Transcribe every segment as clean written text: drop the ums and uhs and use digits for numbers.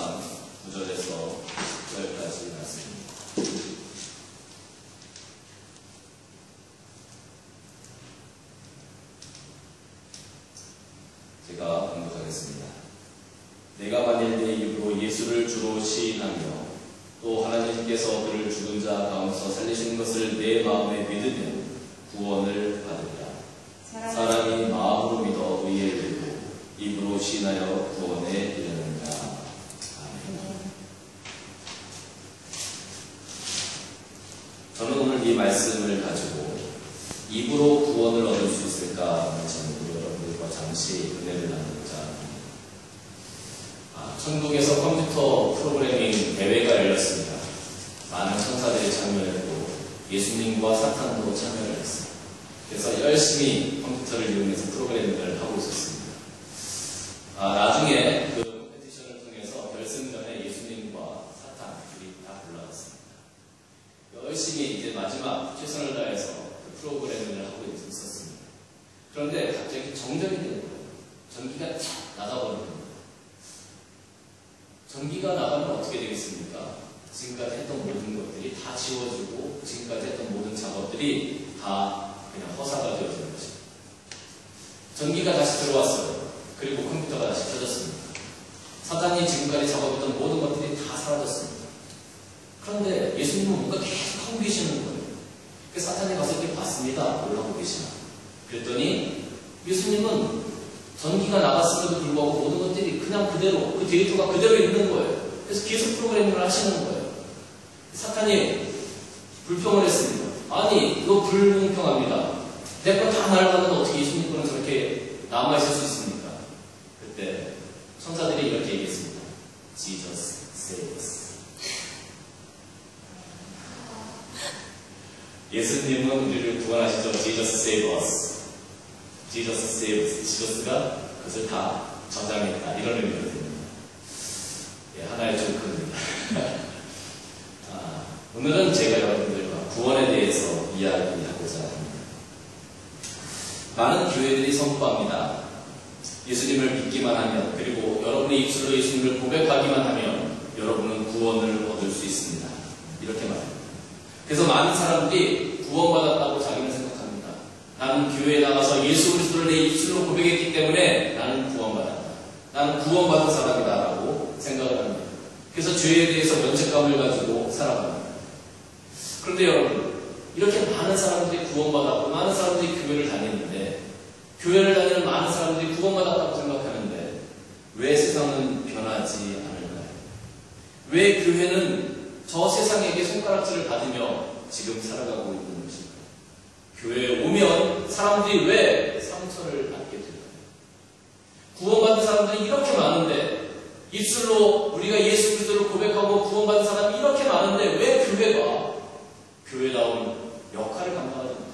13장 9절에서 10절까지 말씀입니다. 제가 공독하겠습니다. 내가 만일 내 입으로 예수를 주로 시인하며 또 하나님께서 그를 죽은 자 가운데서 살리신 것을 내 마음에 믿으면 구원을 받으리라. 사람이 마음으로 믿어 의에 이르고 입으로 시인하여 구원에 이르느니라. 아멘. 저는 오늘 이 말씀을 가지고 입으로 구원을 얻을 수 있을까 하는 질문으로 여러분들과 잠시 은혜를 나누고자 합니다. 천국에서 컴퓨터 프로그래밍 대회가 열렸습니다. 많은 천사들이 참여했고 예수님과 사탄도 참여를 했습니다. 그래서 열심히 컴퓨터를 이용해서 프로그래밍을 하고 있었습니다. 나중에 그 컴페티션을 통해서 결승전에 예수님과 사탄들이 다 올라왔습니다. 열심히 이제 마지막 최선을 다해서 그 프로그래밍을 하고 있었습니다. 그런데 갑자기 정전이 되는 거예요. 전기가 탁 나가버리는 거예요. 전기가 나가면 어떻게 되겠습니까? 지금까지 했던 모든 것들이 다 지워지고 지금까지 했던 모든 작업들이 다 그냥 허사가 되어지는 것입니다. 전기가 다시 들어왔어요. 그리고 컴퓨터가 다시 켜졌습니다. 사탄이 지금까지 작업했던 모든 것들이 다 사라졌습니다. 그런데 예수님은 뭔가 계속 하고 계시는 거예요. 그래서 사탄이 갔을 때 봤습니다. 뭘 하고 계시나. 그랬더니 예수님은 전기가 나갔음에도 불구하고 모든 것들이 그냥 그대로, 그 데이터가 그대로 있는 거예요. 그래서 계속 프로그래밍을 하시는 거예요. 사탄이 불평을 했습니다. 아니, 이거 불공평합니다. 내 거 다 날아가는데 어떻게 예수님 거는 저렇게 남아있을 수 있습니까? 그때 천사들이 이렇게 얘기했습니다. Jesus save us. 예수님은 우리를 구원하시죠. Jesus save us. Jesus save us. 지저스가 그것을 다 저장했다. 이런 의미거든요. 예, 하나의 조크입니다. 오늘은 제가 여러분들과 구원에 대해서 이야기하고자 합니다. 많은 교회들이 선포합니다. 예수님을 믿기만 하면, 그리고 여러분의 입술로 예수님을 고백하기만 하면 여러분은 구원을 얻을 수 있습니다. 이렇게 말합니다. 그래서 많은 사람들이 구원받았다고 자기는 생각합니다. 나는 교회에 나가서 예수 그리스도를 내 입술로 고백했기 때문에 나는 구원받았다. 나는 구원받은 사람이다 라고 생각을 합니다. 그래서 죄에 대해서 면책감을 가지고 살아갑니다. 그런데 여러분, 이렇게 많은 사람들이 구원받았고 많은 사람들이 교회를 다니는데, 교회를 다니는 많은 사람들이 구원받았다고 생각하는데 왜 세상은 변하지 않을까요? 왜 교회는 저 세상에게 손가락질을 받으며 지금 살아가고 있는 것일까요? 교회에 오면 사람들이 왜 상처를 받게 될까요? 구원받은 사람들이 이렇게 많은데, 입술로 우리가 예수 그리스도를 고백하고 구원받은 사람이 이렇게 많은데 왜 교회가 교회다운 역할을 감당하지 못해요?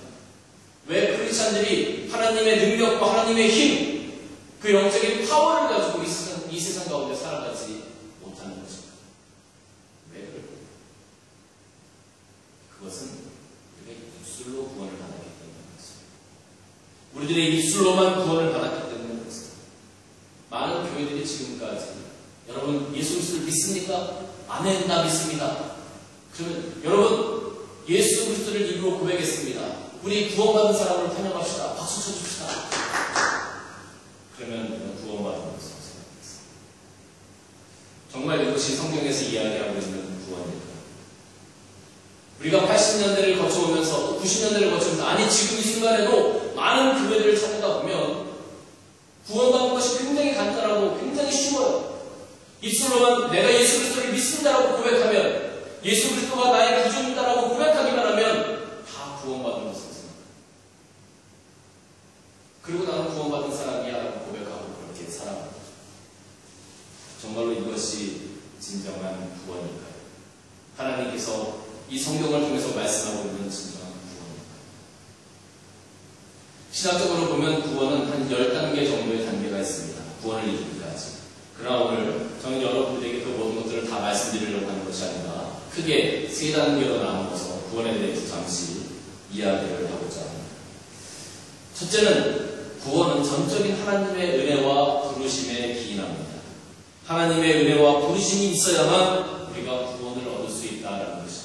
왜 크리스찬들이 하나님의 능력과 하나님의 힘, 그 영적인 파워를 가지고 이 세상 가운데 살아가지 못하는 것입니다? 왜 그럴까요? 그것은 우리가 입술로 구원을 받았기 때문에 그렇습니다. 우리들의 입술로만 구원을 받았기 때문에 그렇습니다. 많은 교회들이 지금까지 여러분 예수 그리스도를 믿습니까? 아멘, 나 믿습니다. 그러면 여러분 예수 그리스도를 입으로 고백했습니다. 우리 구원받은 사람을 환영합시다. 박수 쳐줍시다. 그러면 구원받은 것을 생각했습니다. 정말 이것이 성경에서 이야기하고 있는 구원일까요? 우리가 80년대를 거쳐오면서 또 90년대를 거쳐오면서, 아니 지금 이 순간에도 많은 교회들을 찾아가 보면 구원받는 것이 굉장히 간단하고 굉장히 쉬워요. 입술로만 내가 예수 그리스도를 믿습니다라고 고백하면, 예수 그리스도가 나의 구주입니다라고 고백하기만 하면 다 구원받은 것을 생각합니다. 그리고 나는 구원받은 사람이야라고 고백하고 그렇게 살아갑니다. 정말로 이것이 진정한 구원일까요? 하나님께서 이 성경을 통해서 말씀하고 있는 진정한 구원일까요? 신학적으로 보면 구원은 한 10단계 정도의 단계가 있습니다. 구원을 이루기까지. 그러나 오늘 저는 여러분들에게 그 모든 것들을 다 말씀드리려고 하는 것이 아니라 크게 3단계로 나누어서 구원에 대해서 잠시 이야기를 하고자 합니다. 첫째는 구원은 전적인 하나님의 은혜와 부르심에 기인합니다. 하나님의 은혜와 부르심이 있어야만 우리가 구원을 얻을 수 있다는 것이죠.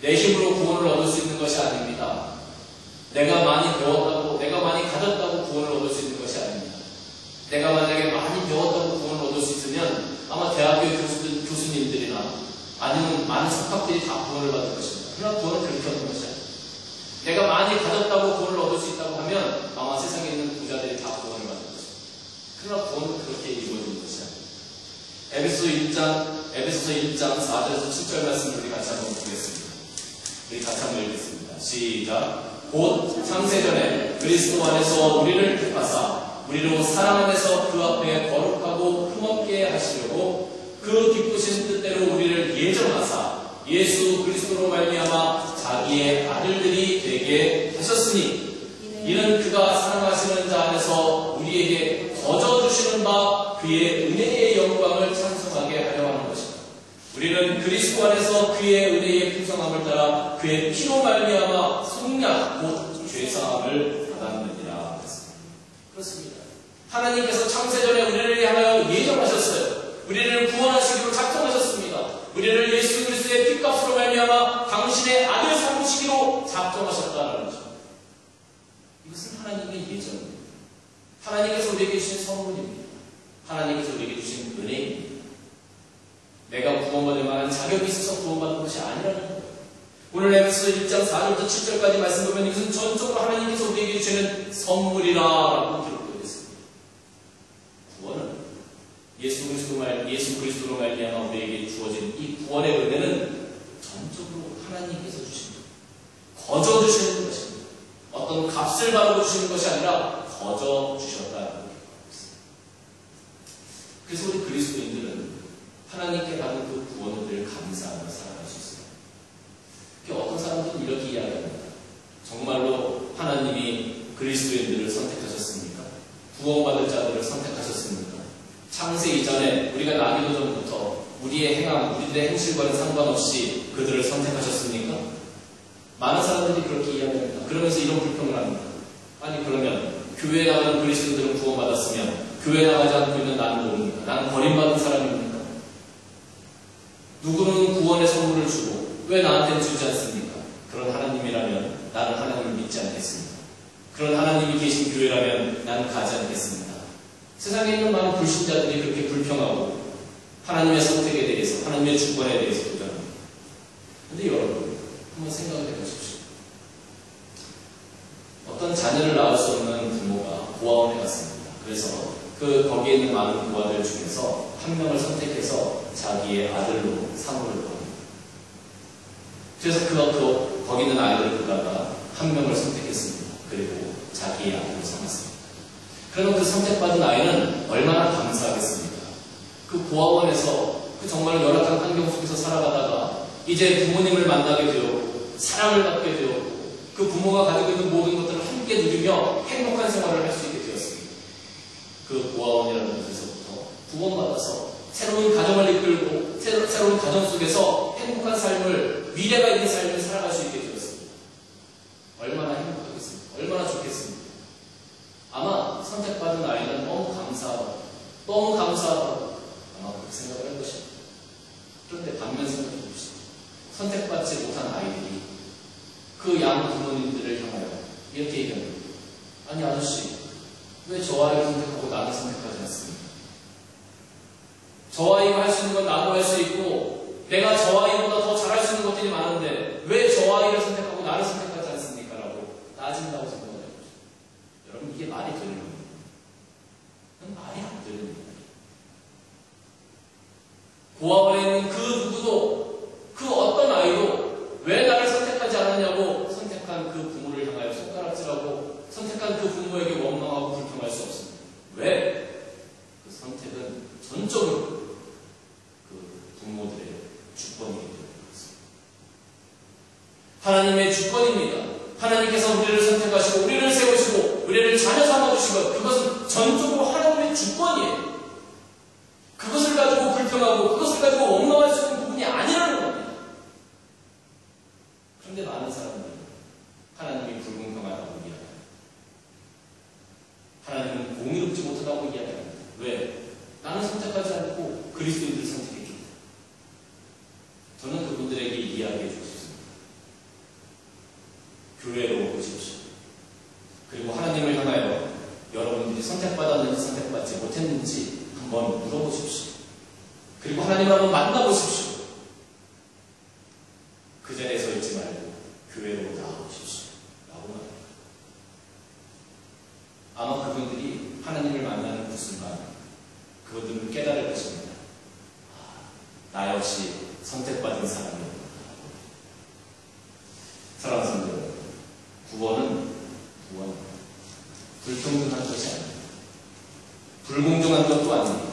내 힘으로 구원을 얻을 수 있는 것이 아닙니다. 내가 많이 배웠다고, 내가 많이 가졌다고 구원을 얻을 수 있는 것이 아닙니다. 내가 만약에 많이 배웠다고 구원을 얻을 수 있으면 아마 대학교 교수님들이나 아니면 많은 석학들이 다 구원을 받을 것입니다. 그러나 구원은 그렇게 얻는 것이 아닙니다. 내가 많이 가졌다고 구원을 얻을 수 있다고 하면 아마 세상에 있는 부자들이 다 구원을 받을 것입니다. 그러나 구원은 그렇게 이루어지는 것이 아닙니다. 에베소서 1장 4절에서 7절 말씀을 우리 같이 한번 보겠습니다. 우리 같이 한번 읽겠습니다. 시작. 곧 창세전에 그리스도 안에서 우리를 택하사 우리로 사랑 안에서 그 앞에 거룩하고 흠없게 하시려고 그 기쁘신 뜻대로 우리를 예정하사 예수 그리스도로 말미암아 자기의 아들들이 되게 하셨으니 이는 그가 사랑하시는 자 안에서 우리에게 거저 주시는 바 그의 은혜의 영광을 찬송하게 하려 하는 것입니다. 우리는 그리스도 안에서 그의 은혜의 풍성함을 따라 그의 피로 말미암아 속량 곧 죄사함을 받았느니라. 그렇습니다. 하나님께서 창세전에 우리를 향하여 예정하셨어요. 우리를 구원하시기로 작정하셨습니다. 우리를 예수 그리스도의 핏값으로 말미암아 당신의 아들 삼으시기로 작정하셨다는 거죠. 이것은 하나님의 예정입니다. 하나님께서 우리에게 주신 선물입니다. 하나님께서 우리에게 주신 은혜입니다. 내가 구원받을 만한 자격이 있어서 구원받는 것이 아니라는 거예요. 오늘 에베소서 1장 4절부터 7절까지 말씀 보면 이것은 전적으로 하나님께서 우리에게 주시는 선물이라고 기록되어 있습니다. 구원은 예수 그리스도로 말미암아 우리에게 주어진 이 구원의 은혜는 전적으로 하나님께서 주신 것, 거저 주시는 것입니다. 어떤 값을 바라고 주시는 것이 아니라 거저 주셨다는 것입니다. 그래서 우리 그리스도인들은 하나님께 받은 그 구원을 늘 감사하며 살아갈 수 있습니다. 어떤 사람들은 이렇게 이야기합니다. 정말로 하나님이 그리스도인들을 선택하셨습니까? 구원받을 자들을 선택하셨습니까? 창세 이전에 우리가 나기도 전부터 우리의 행함, 우리들의 행실과는 상관없이 그들을 선택하셨습니까? 많은 사람들이 그렇게 이야기합니다. 그러면서 이런 불평을 합니다. 아니 그러면 교회에 나가는 그리스도인들은 구원받았으면 교회에 나가지 않고 있는 나는 뭡니까? 나는 버림받은 사람입니까? 누구는 구원의 선물을 주고 왜 나한테는 주지 않습니까? 그런 하나님이라면 나는 하나님을 믿지 않겠습니다. 그런 하나님이 계신 교회라면 나는 가지 않겠습니다. 세상에 있는 많은 불신자들이 그렇게 불평하고 하나님의 선택에 대해서, 하나님의 주권에 대해서 도전합니다. 그런데 여러분, 한번 생각해 보십시오. 어떤 자녀를 낳을 수 없는 부모가 고아원에 갔습니다. 그래서 거기에 있는 많은 고아들 중에서 한 명을 선택해서 자기의 아들로 사모를 겁니다. 그래서 거기 있는 아이들을 보다가 한 명을 선택했습니다. 그리고 자기의 아들로 삼았습니다. 그러면 그 선택받은 아이는 얼마나 감사하겠습니까? 그 고아원에서 그 정말 열악한 환경 속에서 살아가다가 이제 부모님을 만나게 되었고 사랑을 받게 되었고 그 부모가 가지고 있는 모든 것들을 함께 누리며 행복한 생활을 할 수 있게 되었습니다. 그 고아원이라는 곳에서부터 구원받아서 새로운 가정을 이끌고 새로운 가정 속에서 행복한 삶을, 미래가 있는 삶을 살아갈 수 있게 되었습니다. 얼마나 행복하겠습니까? 얼마나 좋겠습니까? 아마 선택받은 아이는 너무 감사하다고 아마 그렇게 생각을 할 것입니다. 그런데 반면 생각해 봅시다. 선택받지 못한 아이들이 그 양 부모님들을 향하여 이렇게 얘기합니다. 아니 아저씨, 왜 저 아이를 선택하고 나를 선택하지 않습니까? 저 아이가 할 수 있는 건 나도 할 수 있고 내가 저 아이보다 더 잘할 수 있는 것들이 많은데 왜 저 아이를 선택하고 나를 선택하지 않습니까? 라고 따진다고 생각해요. 여러분, 이게 말이 되는 겁니다. 말이 안 되는 겁니다. 고아원에 있는 그 누구도, 그 어떤 아이도 왜 나를 선택하지 않았냐고 선택한 그 부모를 향하여 손가락질하고 선택한 그 부모에게 원망하고 불평할 수 없습니다. 왜? 그 선택은 전적으로 그 부모들의 주권이기 때문입니다. 하나님의 주권입니다. 하나님께서 우리를 선택하시고 우리를 세우시고 우리를 자녀 삼아주신 것, 그것은 전적으로 하나님의 주권이에요. 그것을 가지고 불평하고 그것을 가지고 원망할 수 있는 부분이 아니라는 겁니다. 그런데 많은 사람들은 하나님이 불공평하다고 이야기합니다. 하나님은 공의롭지 못하다고 이야기합니다. 왜? 나는 선택하지 않고 그리스도인들을 선택했기 때문에 저는 그분들에게 이야기해 주고 싶습니다. 교회로 오십시오. 그리고 하나님을 향하여 여러분들이 선택받았는지 선택받지 못했는지 한번 물어보십시오. 그리고 하나님을 한번 만나보십시오. 그 자리에 서 있지 말고 교회로 나아오십시오. 라고 말합니다. 아마 그분들이 하나님을 만나는 그 순간 그분들은 깨달을 것입니다. 나 역시 선택받은 사람이었구나. 사랑하는 성도 여러분, 구원 불평등한 것이 아닙니다. 불공정한 것도 아닙니다.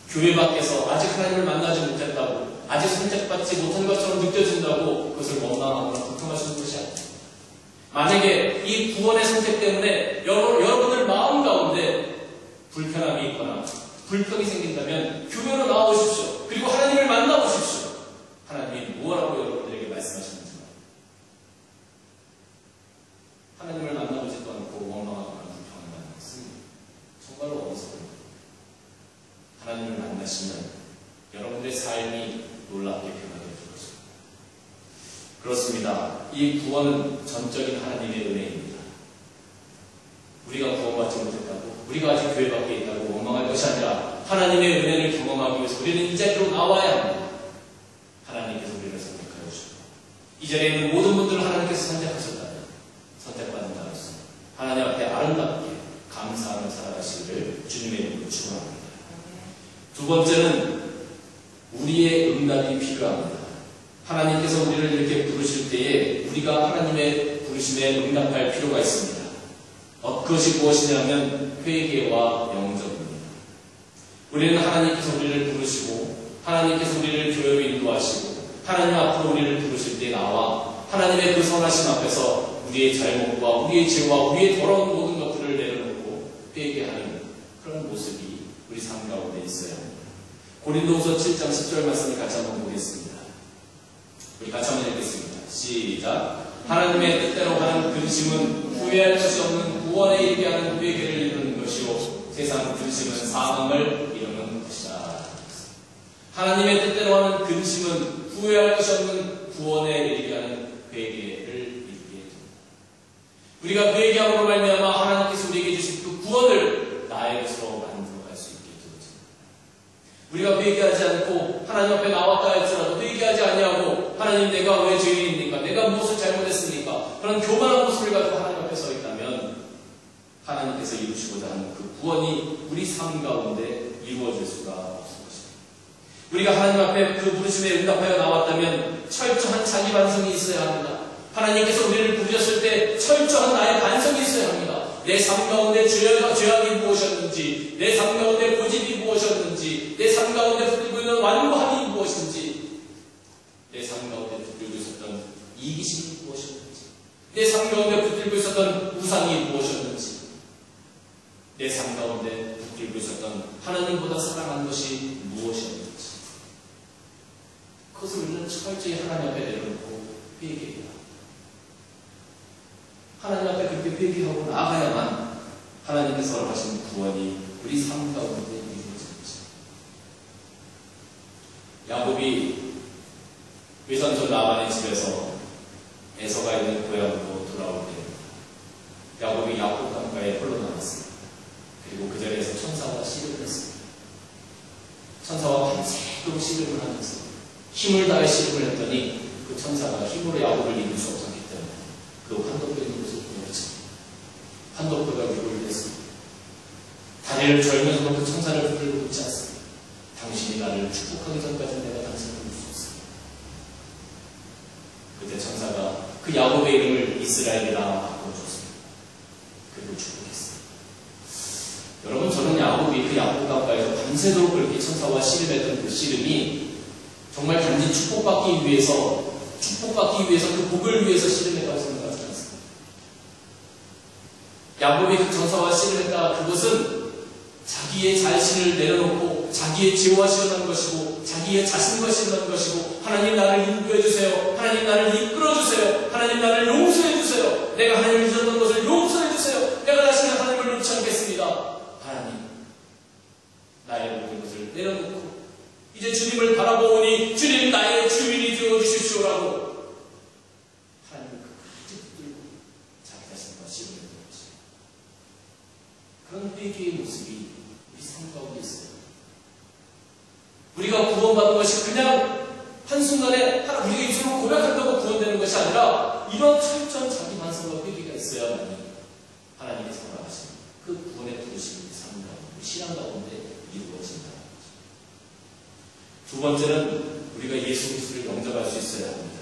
교회 밖에서 아직 하나님을 만나지 못했다고, 아직 선택받지 못한 것처럼 느껴진다고 그것을 원망하거나 불평하시는 것이 아닙니다. 만약에 이 구원의 선택 때문에 여러분들 마음 가운데 불편함이 있거나 불평이 생긴다면 교회로 나오십시오. 그리고 하나님을 만나보십시오. 하나님이 무엇라고 여러분들에게 말씀하시는지 하나님을 만나보지도 않고 원망하거나 불평한다는 것은 정말로 어리석습니다. 하나님을 만나시면 여러분들의 삶이 놀랍게 변하게 될 것입니다. 그렇습니다. 이 구원은 전적인 하나님의 은혜입니다. 우리가 구원받지 못했다고, 우리가 아직 교회 밖에 있다고 원망할 것이 아니라 하나님의 은혜를 경험하기 위해서 우리는 이 자리로 나와야 합니다. 하나님께서 우리를 선택하여 주시고 이 자리에 있는 모든 분들을 하나님께서 선택하셨다면 선택받는 자로서 하나님 앞에 아름답게 감사하는 살아가시기를 주님의 이름으로 축원합니다. 두 번째는 우리의 응답이 필요합니다. 하나님께서 우리를 이렇게 부르실 때에 우리가 하나님의 부르심에 응답할 필요가 있습니다. 그것이 무엇이냐면 회개와 영접입니다. 우리는 하나님께서 우리를 부르시고 하나님께서 우리를 교회로 인도하시고 하나님 앞으로 우리를 부르실 때 나와 하나님의 그 선하심 앞에서 우리의 잘못과 우리의 죄와 우리의 더러운 모든 것들을 내려놓고 회개하는 그런 모습이 우리 삶 가운데 있어야 합니다. 고린도후서 7장 10절 말씀을 같이 한번 보겠습니다. 우리 같이 한번 읽겠습니다. 시작. 하나님의 뜻대로 하는 근심은 후회할 것이 없는 구원에 이르게 하는 회개를 이루는 것이요 세상 근심은 사망을 이루는 것이다. 하나님의 뜻대로 하는 근심은 후회할 것이 없는 구원에 이르게 하는 회개를 이루게 해줍니다. 우리가 회개함으로 말미암아 하나님께서 우리에게 주신 그 구원을 나의 것으로 만들어갈 수 있게 되어집니다. 우리가 회개하지 않고 하나님 앞에 나왔다 할지라도 회개하지 아니하고 하나님 내가 왜 죄인입니까? 내가 무엇을 잘못했습니까? 그런 교만한 모습을 가지고 하나님 앞에 서 있다면 하나님께서 이루시고자 하는 그 구원이 우리 삶 가운데 이루어질 수가 없을 것입니다. 우리가 하나님 앞에 그 부르심에 응답하여 나왔다면 철저한 자기 반성이 있어야 합니다. 하나님께서 우리를 부르셨을 때 철저한 나의 반성이 있어야 합니다. 내 삶 가운데 죄악이 무엇이었는지, 내 삶 가운데 고집이 무엇이었는지, 내 삶 가운데 붙들고 있는 완고함이 무엇인지, 내 삶 가운데 붙들고 있었던 이기심이 무엇이었는지, 내 삶 가운데 붙들고 있었던 우상이 무엇이었는지, 내 삶 가운데 붙들고 있었던 하나님보다 사랑하는 것이 무엇이었는지 그것을 우리는 철저히 하나님 앞에 내려놓고 회개해야 하나님 앞에 그렇게 회개하고 나아가야만 하나님께서 허락하신 구원이 우리 삶 가운데 이루어지는 것입니다. 야곱이 외삼촌 라반의 집에서 에서가 있는 고향으로 돌아올 때 야곱이 야곱 강가에 홀로 남았습니다. 그리고 그 자리에서 천사와 씨름을 했습니다. 천사와 밤새도록 씨름을 하면서 힘을 다해 씨름을 했더니 그 천사가 힘으로 야곱을 이길 수 없었기 때문에 그 환도뼈 있는 곳을 보내쳤습니다. 환도뼈가 위로를 했습니다. 다리를 절면서 그 천사를 붙들고 있지 않습니다. 당신이 나를 축복하기 전까지 내가 당신을 볼 수 없습니다. 그때 천사가 그 야곱의 이름을 이스라엘이라 바꿔줬습니다. 그리고 축복했습니다. 여러분, 저는 야곱이 그 야곱 강가에서 밤새도록 그렇게 천사와 씨름했던 그 씨름이 정말 단지 축복받기 위해서 그 복을 위해서 씨름했다고 생각하지 않습니다. 야곱이 그 천사와 씨름했다, 그것은 자기의 자신을 내려놓고 자기의 죄와 실현한 것이고 자기의 자신과 실현한 것이고 하나님 나를 인도해주세요. 하나님 나를 이끌어주세요. 하나님 나를 용서해주세요. 내가 하나님을 잊었던 것을 용서해주세요. 내가 다시는 하나님을 놓지 않겠습니다. 하나님, 나의 모든 것을 내려놓고 이제 주님을 바라보니 주님 나의 주인이 되어주십시오라고 하나님을 끝까지 붙들고 자기 자신과 씨름을 하는 것이 그런 회개의 모습이 우리 삶 가운데 있어요. 우리가 구원받은 것이 그냥 한순간에 우리가 입술로 고백한다고 구원되는 것이 아니라 이런 철저한 자기 반성과 회개가 있어야만 하나님께서 허락하신 그 구원의 부르심이 삶 가운데, 신앙 가운데 이루어진다는 거죠. 두 번째는 우리가 예수 그리스도를 영접할 수 있어야 합니다.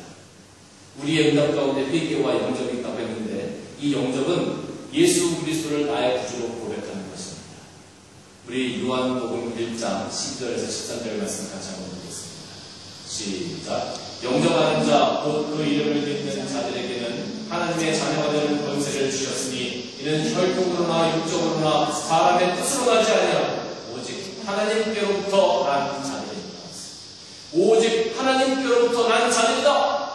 우리의 응답 가운데 회개와 영접이 있다고 했는데 이 영접은 예수 그리스도를 나의 구주로 고백하는 것입니다. 우리 요한복음 1장 10절에서 13절 말씀 같이 한번 보겠습니다. 시작. 영접하는 자, 곧 그 이름을 믿는 자들에게는 하나님의 자녀가 되는 권세를 주셨으니 이는 혈통으로나 육적으로나 사람의 뜻으로 나지 아니하고 오직 하나님께로부터 난 자들입니다. 오직 하나님께로부터 난 자들이다.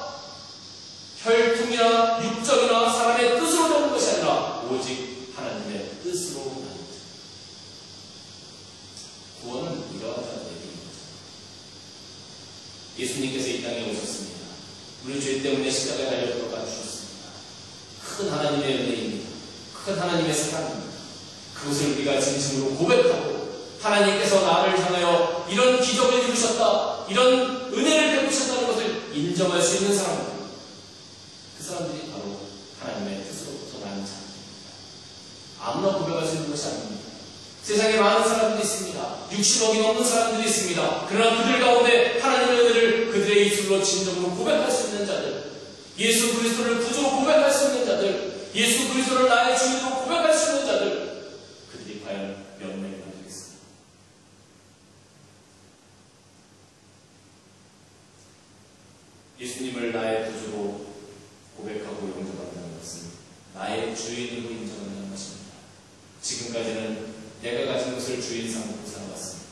혈통이나 육적이나 사람의 뜻으로 되는 것이 아니라 오직 하나님의 뜻으로 나는 자. 구원은 이러한 자들에게입니다. 예수님께서 이 땅에 오셨습니다. 우리 죄 때문에 십자가에 달려 돌아가 주셨습니다. 큰 하나님의 은혜입니다. 큰 하나님의 사랑입니다. 그것을 우리가 진심으로 고백하고 하나님께서 나를 향하여 이런 기적을 이루셨다, 이런 은혜를 베푸셨다는 것을 인정할 수 있는 사람입니다. 그 사람들이 바로 하나님의 뜻으로부터 나는 자입니다. 아무나 고백할 수 있는 것이 아닙니다. 세상에 많은 사람들이 있습니다. 60억이 넘는 사람들이 있습니다. 그러나 그들 가운데 하나님의 은혜를 그들의 입술로 진정으로 고백할 수 있는 자들, 예수 그리스도를 구주로 고백할 수 있는 자들, 예수 그리스도를 나의 주인으로 고백할 수 있는 자들, 그들이 과연 몇 명이나 되겠습니까? 예수님을 나의 구주로 고백하고 영접한다는 것은 나의 주인으로 인정한다는 것입니다. 지금까지는 내가 가진 것을 주인 삼고 살아왔습니다.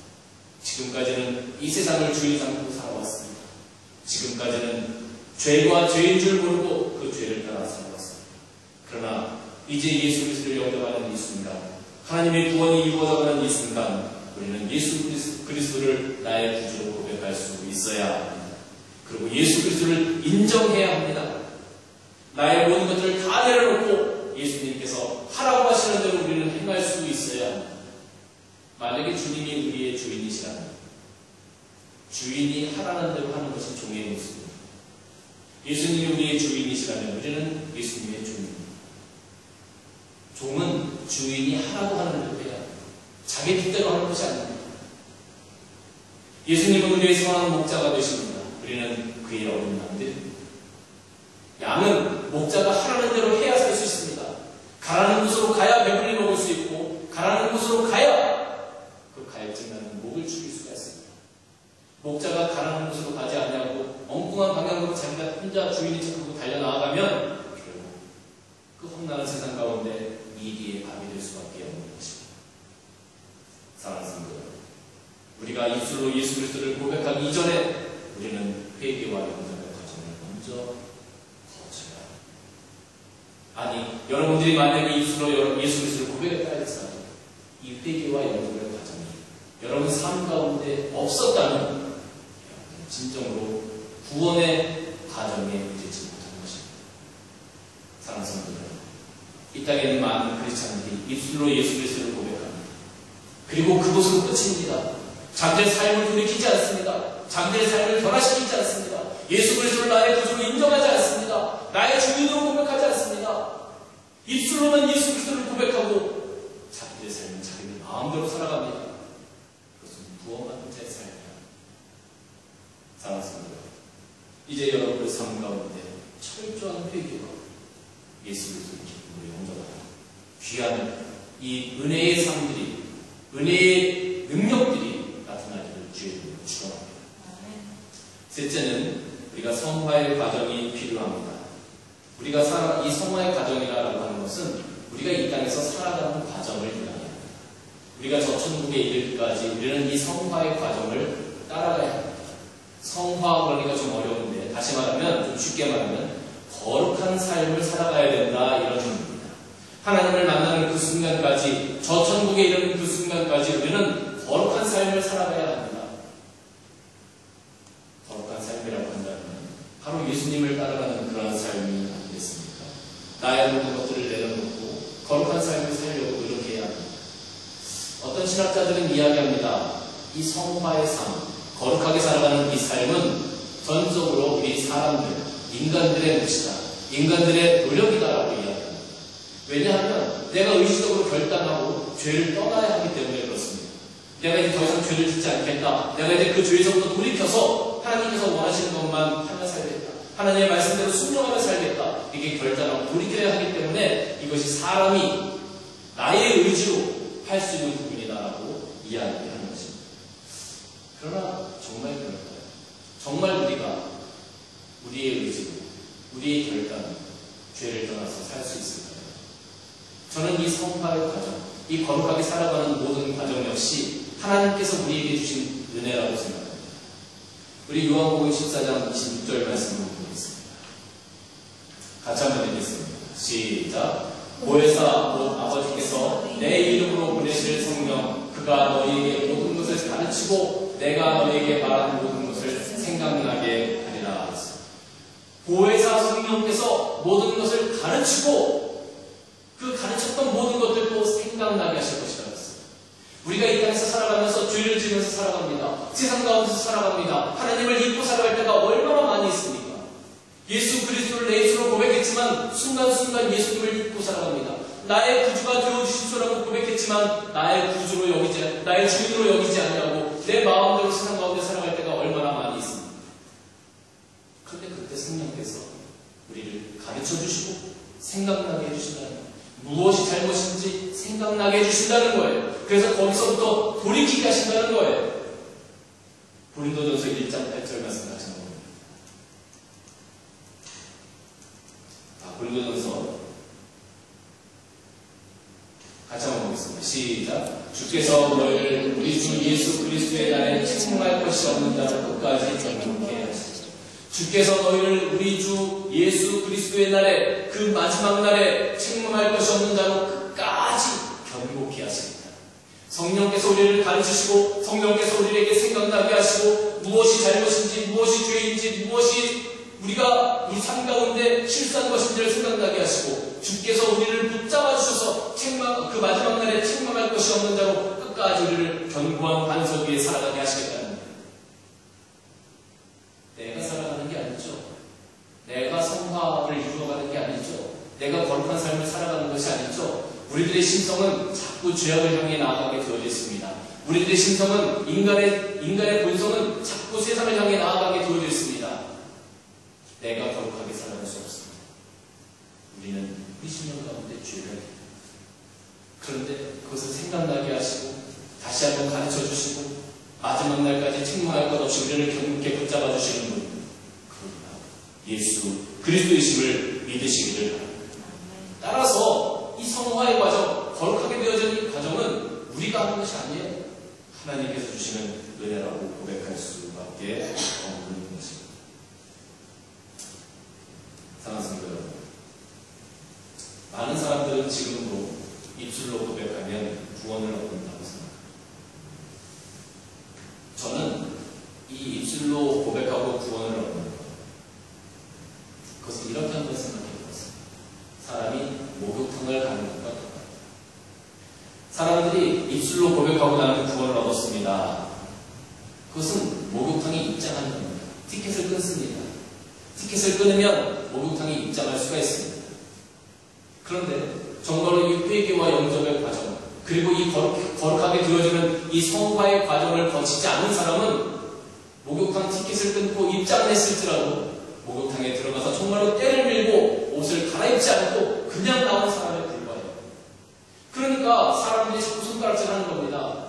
지금까지는 이 세상을 주인 삼고 살아왔습니다. 지금까지는 죄와 죄인 줄 모르고 그 죄를 따라 살아왔습니다. 그러나 이제 예수 그리스도를 영접하는 이 순간, 하나님의 구원이 이루어져가는 이 순간, 우리는 예수 그리스도를 나의 구주로 고백할 수 있어야 합니다. 그리고 예수 그리스도를 인정해야 합니다. 나의 모든 것들을 다 내려놓고 예수님께서 하라고 하시는 대로 우리는 행할 수 있어야 합니다. 만약에 주님이 우리의 주인이시라면 주인이 하라는 대로 하는 것이 종의 모습입니다. 예수님이 우리의 주인이시라면 우리는 예수님의 주인입니다. 종은 주인이 하라고 하는 대로 해야 합니다. 자기 뜻대로 하는 것이 아닙니다. 예수님은 우리의 선한 목자가 되십니다. 우리는 그의 어린 양들입니다. 양은 목자가 하라는 대로 해야 살 수 있습니다. 가라는 곳으로 가야 배불리 먹을 수 있고 가라는 곳으로 가야 그 갈증나는 목을 죽일 수가 있습니다. 목자가 가라는 곳으로 가지 않냐고 엉뚱한 방향으로 자기가 혼자 주인이 찾고 달려나가면 결국 그 험난한 세상 가운데 미리의 밥이 될 수밖에 없는 것입니다. 사랑하는 성도 여러분, 우리가 입술로 예수 그리스도를 고백하기 이전에 우리는 회개와 영접의 과정을 먼저 거쳐야 합니다. 아니, 여러분들이 만약에 입술로 예수 그리스도를 고백했다 해서 이 회개와 영접의 과정이 여러분 삶 가운데 없었다면 진정으로 구원의 과정에 이르지 못한 것입니다. 사랑하는 성도 여러분, 이 땅에 있는 많은 크리스찬들이 입술로 예수 그리스도를 고백합니다. 그리고 그것으로 끝입니다. 자기의 삶을 돌이키지 않습니다. 자기의 삶을 변화시키지 않습니다. 예수 그리스도를 나의 구주로 인정하지 않습니다. 나의 주인으로 고백하지 않습니다. 입술로만 예수 그리스도를 고백하고 자기의 삶은 자기의 마음대로 살아갑니다. 그것은 구원받은 자의 삶이야. 사랑하는 성도 여러분, 이제 여러분의 삶 가운데 철저한 회개와 예수 그리스도를 기쁨으로 영접하는 귀한 이 은혜의 삶들이, 은혜의 능력들이 나타나기를 주의 이름으로 축원합니다. 셋째는 우리가 성화의 과정이 필요합니다. 우리가 이 성화의 과정이라고 하는 것은 우리가 이 땅에서 살아가는 과정을 의미합니다. 우리가 저 천국에 이르기까지 우리는 이 성화의 과정을 따라가야 합니다. 성화 그러니까 좀 어려운데 다시 말하면, 좀 쉽게 말하면 거룩한 삶을 살아가야 된다, 이런 의미입니다. 하나님을 만나는 그 순간까지, 저 천국에 이르는 그 순간까지 우리는 거룩한 삶을 살아가야 합니다. 모든 것들을 내려놓고 거룩한 삶을 살려고 노력해야 합니다. 어떤 신학자들은 이야기합니다. 이 성화의 삶, 거룩하게 살아가는 이 삶은 전적으로 우리 사람들, 인간들의 몫이다. 인간들의 노력이다라고 이야기합니다. 왜냐하면 내가 의식적으로 결단하고 죄를 떠나야 하기 때문에 그렇습니다. 내가 이제 더 이상 죄를 짓지 않겠다. 내가 이제 그 죄에서부터 돌이켜서 하나님께서 원하시는 것만 하며 살겠다. 하나님의 말씀대로 순종하며 살겠다. 이게 결단하고 돌이켜야 하기 때문에 이것이 사람이 나의 의지로 할 수 있는 부분이다라고 이야기하는 것입니다. 그러나 정말 그럴까요? 정말 우리가 우리의 의지로, 우리의 결단으로 죄를 떠나서 살 수 있을까요? 저는 이 성화의 과정, 이 거룩하게 살아가는 모든 과정 역시 하나님께서 우리에게 주신 은혜라고 생각합니다. 우리 요한복음 14장 26절 말씀을 보겠습니다. 같이 한번 읽겠습니다. 시작. 보혜사 곧 아버지께서 내 이름으로 보내실 성령 그가 너희에게 모든 것을 가르치고 내가 너희에게 말한 모든 것을 생각나게 하리라. 보혜사 성령께서 모든 것을 가르치고 그 가르쳤던 모든 것들도 생각나게 하실 것이다. 우리가 이 땅에서 살아가면서 죄를 지으면서 살아갑니다. 세상 가운데서 살아갑니다. 하나님을 잊고 살아갈 때가 얼마나 많이 있습니까? 예수 그리스도를 내 입술로 고백했지만 순간순간 예수님을 잊고 살아갑니다. 나의 구주가 되어주십시오라고 고백했지만 나의 구주로 여기지, 나의 주인으로 여기지 않냐고 내 마음대로 세상 가운데 살아갈 때가 얼마나 많이 있습니다. 그런데 그때 성령께서 우리를 가르쳐주시고 생각나게 해주신다는 거예요. 무엇이 잘못인지 생각나게 해주신다는 거예요. 그래서 거기서부터 돌이키게 하신다는 거예요. 고린도전서 1장 8절 말씀 같이 나옵니다. 고린도전서 같이 한번 보겠습니다. 시작. 주께서 너희를 우리 주 예수 그리스도의 날에 책망할 것이 없는 자로 끝까지 정복해 하시죠. 주께서 너희를 우리 주 예수 그리스도의 날에 그 마지막 날에 책망할 것이 없는 자로 끝까지 견고케 하십니다. 성령께서 우리를 가르치시고 성령께서 우리에게 생각나게 하시고 무엇이 잘못인지 무엇이 죄인지 무엇이 우리가 우리 삶 가운데 실수한 것인지를 생각나게 하시고 주께서 우리를 붙잡아 주셔서 그 마지막 날에 책망할 것이 없는 자로 끝까지 우리를 견고한 반석 위에 살아가게 하시겠다는 거예요. 내가 살아가는 게 아니죠. 내가 성화를 이루어가는 게 아니죠. 내가 거룩한 삶을 살아가는 것이 아니죠. 우리들의 심성은 자꾸 죄악을 향해 나아가게 되어져 있습니다. 우리들의 심성은 인간의 본성은 자꾸 세상을 향해 나아가게 되어져 있습니다. 내가 거룩하게 살아갈 수 없습니다. 우리는 우리 심령 가운데 죄를 합니다. 그런데 그것을 생각나게 하시고 다시 한번 가르쳐 주시고 마지막 날까지 책망할 것 없이 우리를 견고하게 붙잡아 주시는 분, 그분이다. 예수 그리스도이심을 믿으시기를 바랍니다. 따라서 이 성화의 과정, 거룩하게 되어지는 이 과정은 우리가 하는 것이 아니에요. 하나님께서 주시는 은혜라고 고백할 수밖에 없는 것입니다. 사랑하는 여러분, 많은 사람들은 지금도 입술로 고백하면 구원을 얻는다고 생각합니다. 저는 이 입술로 고백하고 구원을 얻는 것, 그것은 이렇게 한번 생각해보았습니다. 사람이 목욕탕을 가는 것과 똑같아요. 사람들이 입술로 고백하고 나는 구원을 얻었습니다. 그것은 목욕탕에 입장하는 겁니다. 티켓을 끊습니다. 티켓을 끊으면 목욕탕에 입장할 수가 있습니다. 그런데 정말로 이 회개와 영접의 과정, 그리고 이 거룩하게 되어지는 이 성화의 과정을 거치지 않은 사람은 목욕탕 티켓을 끊고 입장했을지라도 목욕탕에 들어가서 정말로 때를 밀고 옷을 갈아입지 않고 그냥 나온 사람에 불과해요. 그러니까 사람들이 자꾸 손가락질하는 겁니다.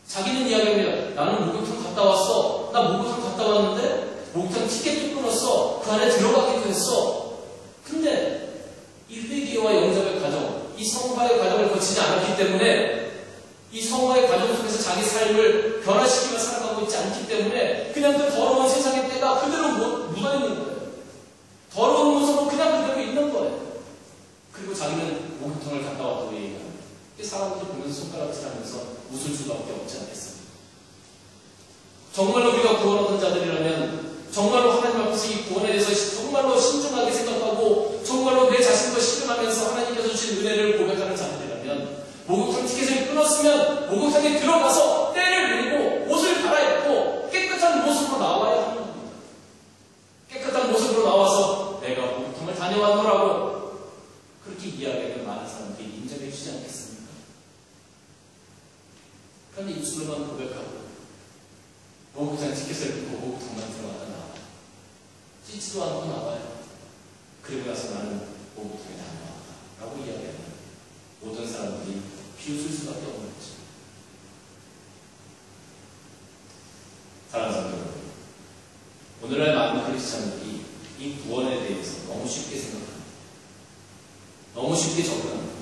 자기는 이야기합니다. 나는 목욕탕 갔다 왔어. 나 목욕탕 갔다 왔는데 목욕탕 티켓도 끊었어. 그 안에 들어가기도 했어. 근데 이 회개와 영접의 과정, 이 성화의 과정을 거치지 않았기 때문에 이 성화의 과정 속에서 자기 삶을 변화시키며 살아가고 있지 않기 때문에 그냥 그 더러운 세상의 때가 그대로 묻어있는 거예요. 더러운 모습으로 그냥 그대로 있는 거예요. 그리고 자기는 목욕탕을 갔다 왔다고 얘기합니다. 사람들이 보면서 손가락질하면서 웃을 수밖에 없지 않겠습니까? 정말로 우리가 구원 얻은 자들이라면 정말로 하나님 앞에서 이 구원에 대해서 정말로 신중하게 생각하고 정말로 내 자신과 신경 티켓을 보고 정말 들어가다 나와요. 찢지도 않고 나와요. 그리고 나서 나는 목욕탕에 다녀왔다 라고 이야기하면 모든 사람들이 비웃을 수밖에 없는 거죠. 사랑하는 성도 여러분, 오늘날 많은 크리스찬들이 이 구원에 대해서 너무 쉽게 생각합니다. 너무 쉽게 접근합니다.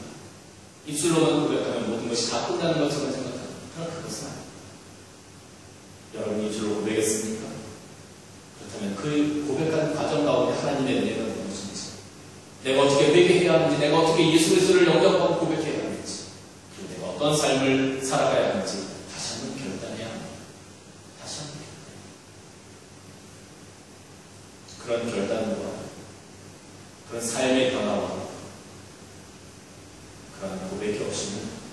입술로만 고백하면 모든 것이 다 끝나는 것처럼 생각합니다. 그러나 그것은 아닙니다. 여러분이 입술로 고백했습니까? 그렇다면 그 고백하는 과정 가운데 하나님의 은혜가 무엇인지, 내가 어떻게 회개해야 하는지, 내가 어떻게 예수 그리스도를 영접하고 고백해야 하는지, 그리고 내가 어떤 삶을 살아가야 하는지 다시 한번 결단해야 합니다. 다시 한번 결단. 그런 결단과 그런 삶의 변화와 그런 고백이 없이는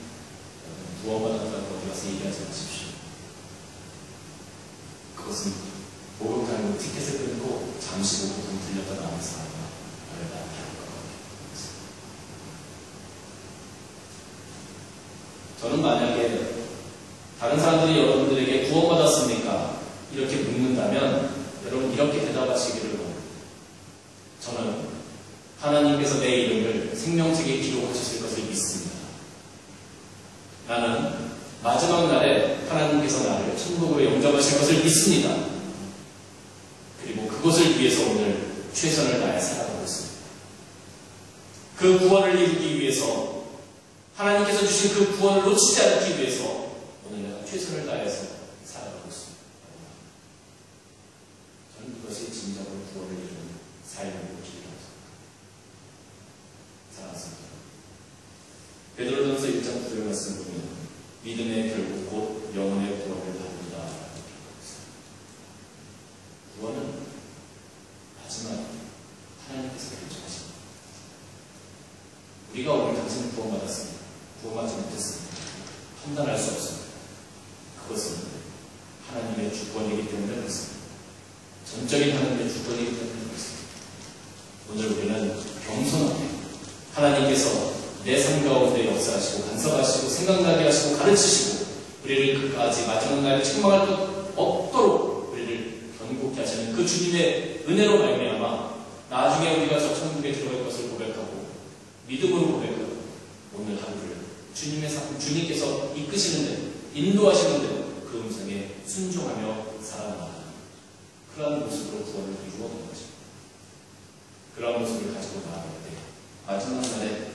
구원받았다고 어디 가서 얘기하지 마십시오. 그것은 목욕탕으로 티켓을 끊고 잠시 목욕탕 들렸다 나온 사람과 별다른 다를 것 같습니다. 저는 만약에 다른 사람들이 여러분들에게 구원받았습니까? 이렇게 묻는다면 여러분 이렇게 대답하시기를 바랍니다. 저는 하나님께서 내 이름을 생명책에 기록하셨을 것을 믿습니다. 나는 마지막 날에 하나님께서 나를 천국으로 영접하실 것을 믿습니다. 그리고 그것을 위해서 오늘 최선을 다해 살아가고 있습니다. 그 구원을 이루기 위해서, 하나님께서 주신 그 구원을 놓치지 않기 위해서 오늘 내가 최선을 다해서 살아가고 있습니다. 저는 이것이 진정으로 구원을 이루는 삶을 길이라고 생각합니다. 사랑하십니다. 베드로전서 1장 9절 말씀 보면 믿음의 결국 곧 영혼의 구원을 받는다. 구원은 하지만 하나님께서 결정하십니다. 우리가 오늘 당신을 구원받았습니다. 구원받지 못했습니다. 판단할 수 없습니다. 그것은 하나님의 주권이기 때문에 그렇습니다. 전적인 하나님의 주권이기 때문에 그렇습니다. 오늘 우리는 겸손하게 하나님께서 내 삶 가운데 역사하시고 간섭하시고 생각나게 하시고 가르치시고 우리를 끝까지 마지막 날에 책망할 것 없도록 우리를 견고케 하시는 그 주님의 은혜로 말미암아 나중에 우리가 저 천국에 들어갈 것을 고백하고 믿음으로 고백하고 오늘 하루를 주님께서 이끄시는 대로 인도하시는 대로 그 음성에 순종하며 살아나가는 그러한 모습으로 구원을 이루어가는 것입니다. 그러한 모습을 가지고 나아갈 때 마지막 날에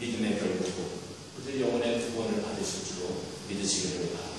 믿음의 결국으로 그들 영혼의 구원을 받으실 줄로 믿으시기를 바랍니다.